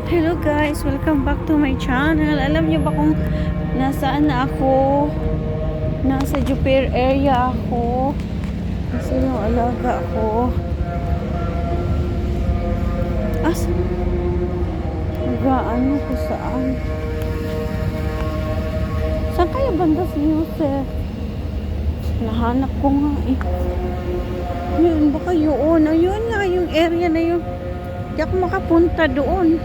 Hello guys, welcome back to my channel. Alam niyo ba kung nasaan na ako? Nasa Jupiter area ako. Kasi yung alaga ko. Nagaan ko saan? Saan kaya banda si Yusef? Nahanap ko nga eh. Yun, baka yun. Ayun nga, yung area na yun. Di ako makapunta doon.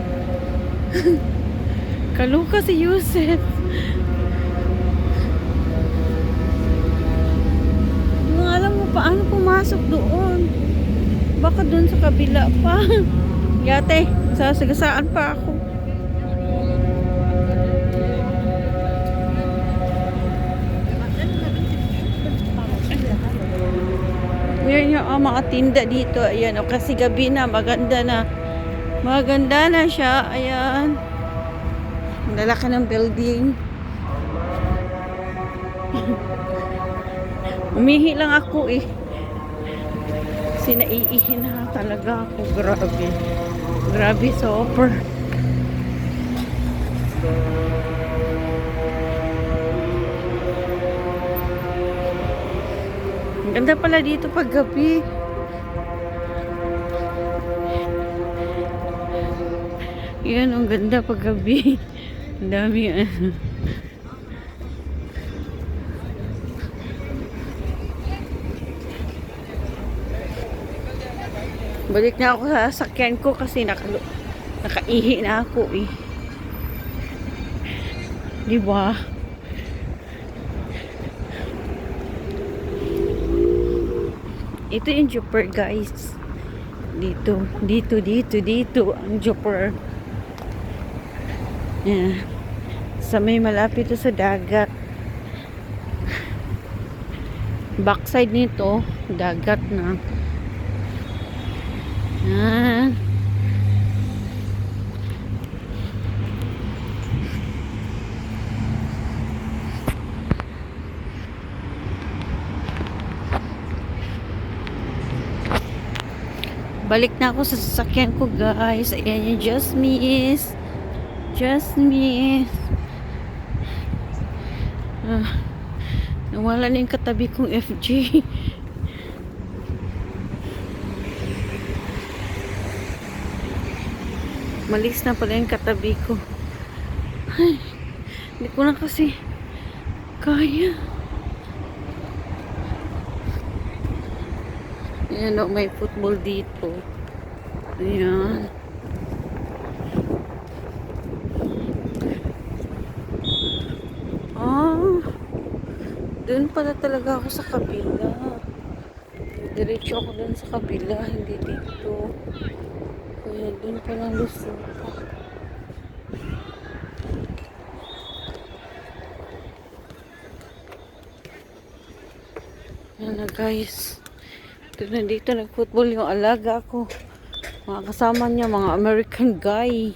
Kaluka si Yusef. Nung alam mo paano pumasok doon. Baka doon sa kabila pa. Yate, sasagasaan pa ako. Yan yung mga tinda dito. Ayan, o kasi gabi na, maganda na. Maganda na siya. Ayan. Ang lalaki ng building. Umihi lang ako eh. Kasi naiihi na talaga ako. Grabe. Grabe, super. Ang ganda pala dito pag gabi. Yan, ang ganda pag gabi. Ang dami Balik na ako sa sasakyan ko kasi nakaihi na ako eh. Diba? Ito yung Jupiter guys. Dito ang Jupiter. Yeah. Sa may malapit to sa dagat. Backside nito, dagat na. Yan. Balik na ako sa sasakyan ko guys. Ayan yung Just Miss. Nawala na yung katabi kong FG. Malis na pala yung katabi ko. Ay, hindi ko na kasi kaya. Ayan o, may football dito. Ayan. Doon pala talaga ako sa kabila. Diretso ako doon sa kabila, hindi dito. Kaya doon pala lusot. Yan na guys. Dito nag-football yung alaga ko. Mga kasama niya, mga American guy.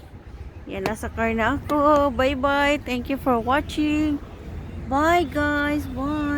Yan, nasa car na ako. Bye bye. Thank you for watching. Bye guys. Bye.